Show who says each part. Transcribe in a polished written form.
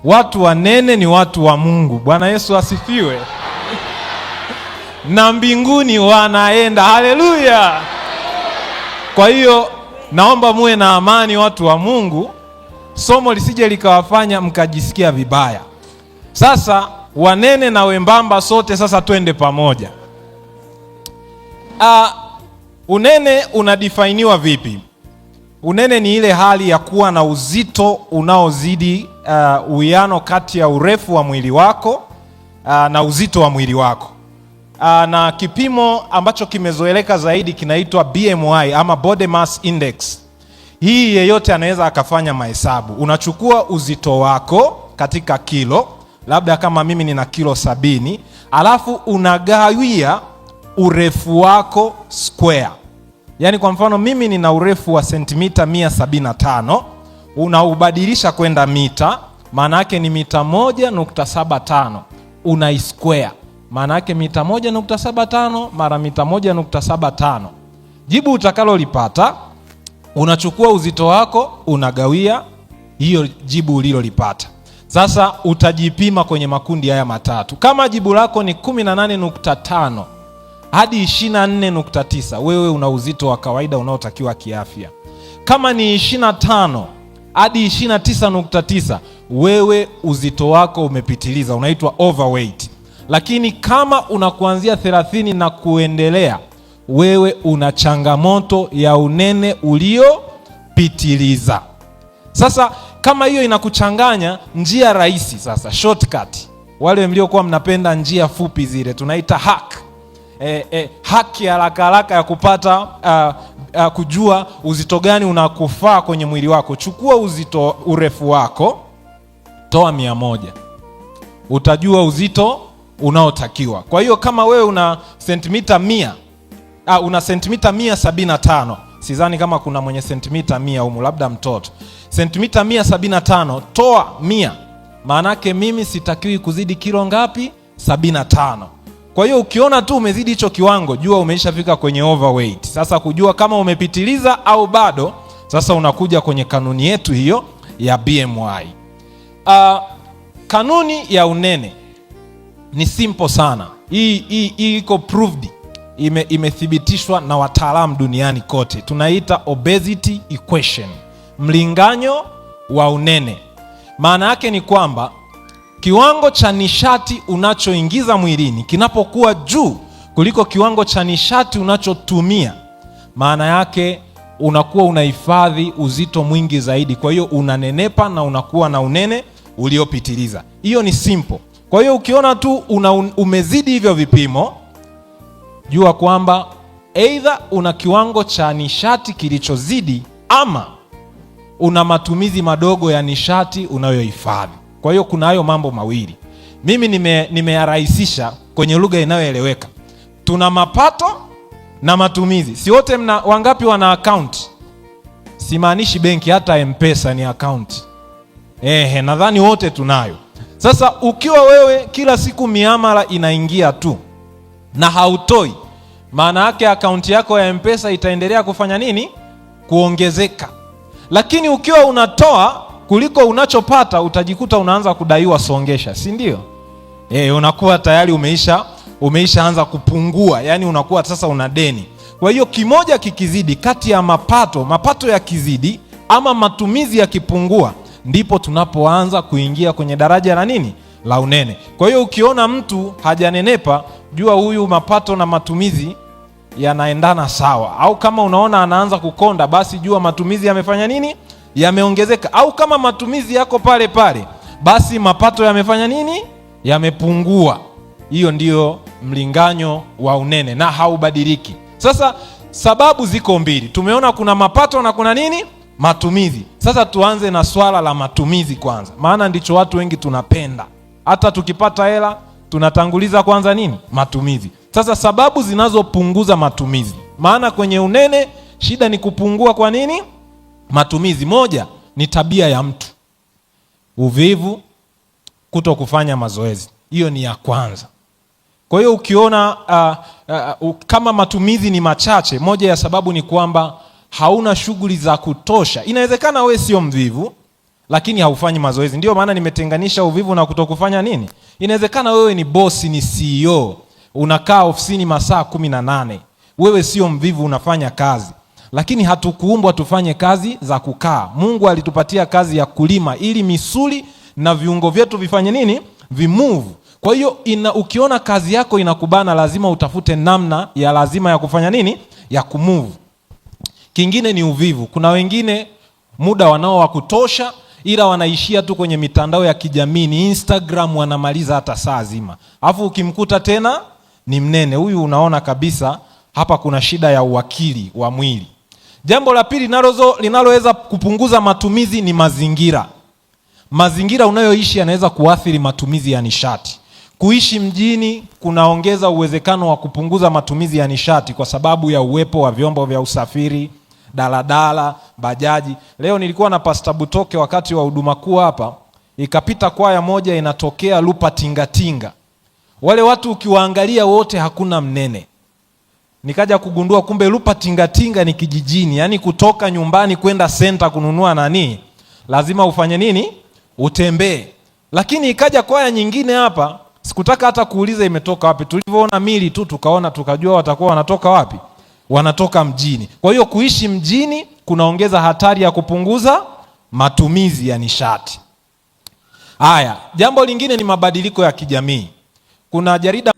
Speaker 1: Watu wanene ni watu wa Mungu. Bwana Yesu asifiwe. Na mbinguni wanaenda. Haleluya. Kwa hiyo naomba muwe na amani watu wa Mungu. Somo lisije likawafanya mkajisikia vibaya. Sasa wanene na wembamba sote sasa twende pamoja. Unene unadefiniwa vipi? Unene ni ile hali ya kuwa na uzito unaozidi uwiano kati ya urefu wa mwili wako na uzito wa mwili wako. Na kipimo ambacho kimezoeleka zaidi kinaitwa BMI ama Body Mass Index. Hii yeyote anaweza akafanya mahesabu. Unachukua uzito wako katika kilo, labda kama mimi nina kilo 70, alafu unagawia urefu wako square. Yaani kwa mfano mimi nina urefu wa sentimita 175, unaubadilisha kwenda mita, maana yake ni mita 1.75, una square. Maana yake mita 1.75 mara mita 1.75. Jibu utakalolipata, unachukua uzito wako unagawia hiyo jibu ulilolipata. Sasa utajipima kwenye makundi haya matatu. Kama jibu lako ni 18.5 hadi 24.9, wewe una uzito wa kawaida unaotakiwa kiafya. Kama ni 25 hadi 29.9, wewe uzito wako umepitiliza, unaitwa overweight. Lakini kama unakuanzia 30 na kuendelea, wewe una changamoto ya unene uliopitiliza. Sasa kama hiyo inakuchanganya, njia rahisi sasa, shortcut. Wale mliokuwa mnapenda njia fupi zile tunaita hack. Hack ya haraka ya kupata kujua uzito gani unakufaa kwenye mwili wako. Chukua urefu wako, toa 100. Utajua uzito unaotakiwa. Kwa hiyo kama wewe una sentimita 100, una sentimita 175, sidhani kama kuna mwenye sentimita 100 humu, labda mtoto. Sentimita 175, toa 100. Maana yake mimi sitakiwi kuzidi kilo ngapi? 75. Kwa hiyo ukiona tu umezidi hicho kiwango, jua umeishafika kwenye overweight. Sasa kujua kama umepitiliza au bado, sasa unakuja kwenye kanuni yetu hiyo ya BMI. Kanuni ya unene ni simple sana. Hii iko proved, imethibitishwa na wataalamu duniani kote. Tunaita obesity equation, mlinganyo wa unene. Maana yake ni kwamba kiwango cha nishati unachoingiza mwilini kinapokuwa juu kuliko kiwango cha nishati unachotumia, maana yake unakuwa unahifadhi uzito mwingi zaidi. Kwa hiyo unanenepa na unakuwa na unene uliopitiliza. Hiyo ni simple. Kwa hiyo ukiona tu umezidi hivyo vipimo, jua kwamba either una kiwango cha nishati kilichozidi ama una matumizi madogo ya nishati unayohifadhi. Kwa hiyo kuna hayo mambo mawili. Mimi nimeyarahisisha kwenye lugha inayoeleweka. Tuna mapato na matumizi. Si wote wangapi wana account? Simaanishi benki, hata M-Pesa ni account. Nadhani wote tunayo. Sasa ukiwa wewe kila siku miamala inaingia tu na hautoi, maana yake akaunti yako ya M-Pesa itaendelea kufanya nini? Kuongezeka. Lakini ukiwa unatoa kuliko unachopata, utajikuta unaanza kudaiwa songesha, si ndio? Unakuwa tayari umeishaanza kupungua, yani unakuwa sasa una deni. Kwa hiyo kimoja kikizidi kati ya mapato yakizidi ama matumizi yakipungua, ndipo tunapoanza kuingia kwenye daraja la nini? La unene. Kwa hiyo ukiona mtu hajanenepa, jua huyu mapato na matumizi yanaendana sawa. Au kama unaona anaanza kukonda, basi jua matumizi yamefanya nini? Yameongezeka. Au kama matumizi yako pale pale, basi mapato yamefanya nini? Yamepungua. Hiyo ndiyo mlinganyo wa unene na haubadiliki. Sasa sababu ziko mbili. Tumeona kuna mapato na kuna nini? Matumizi. Sasa tuanze na swala la matumizi kwanza, maana ndicho watu wengi tunapenda. Hata tukipata hela tunatanguliza kwanza nini? Matumizi. Sasa sababu zinazopunguza matumizi, maana kwenye unene shida ni kupungua kwa nini? Matumizi. Moja ni tabia ya mtu, uvivu, kuto kufanya mazoezi. Hiyo ni ya kwanza. Kwa hiyo ukiona kama matumizi ni machache, moja ya sababu ni kwamba hauna shughuli za kutosha. Inawezekana we sio mvivu, lakini haufanyi mazoezi. Ndio maana nimetenganisha uvivu na kutokufanya nini. Inawezekana wewe ni bosi, ni CEO, unakaa ofisini masaa 18. Wewe sio mvivu, unafanya kazi. Lakini hatukuumbwa tufanye kazi za kukaa. Mungu alitupatia kazi ya kulima ili misuli na viungo vyetu vifanye nini? Vimove. Kwa hiyo ukiona kazi yako inakubana, lazima utafute namna ya lazima ya kufanya nini? Ya kumove. Kingine ni uvivu. Kuna wengine muda wanao wa kutosha, ila wanaishia tu kwenye mitandao ya kijamii, ni Instagram, wanamaliza hata saa zima. Alafu ukimkuta tena ni mnene. Huyu unaona kabisa hapa kuna shida ya uwakili wa mwili. Jambo la pili linaloweza kupunguza matumizi ni mazingira. Mazingira unayoishi yanaweza kuathiri matumizi ya nishati. Kuishi mjini kunaongeza uwezekano wa kupunguza matumizi ya nishati kwa sababu ya uwepo wa vyombo vya usafiri, daladala, bajaji. Leo nilikuwa na Pastor Butoke wakati wa huduma kuu hapa, ikapita kwaya moja inatokea Lupa Tingatinga. Wale watu ukiwaangalia wote hakuna mnene. Nikaja kugundua kumbe Lupa Tingatinga ni kijijini, yani kutoka nyumbani kwenda center kununua nani, lazima ufanye nini? Utembee. Lakini ikaja kwaya nyingine hapa, sikutaka hata kuuliza imetoka wapi. Tulivyoona mili tu tukajua watakuwa wanatoka wapi? Wanatoka mjini. Kwa hiyo kuishi mjini kunaongeza hatari ya kupunguza matumizi ya nishati. Haya, jambo lingine ni mabadiliko ya kijamii. Kuna jarida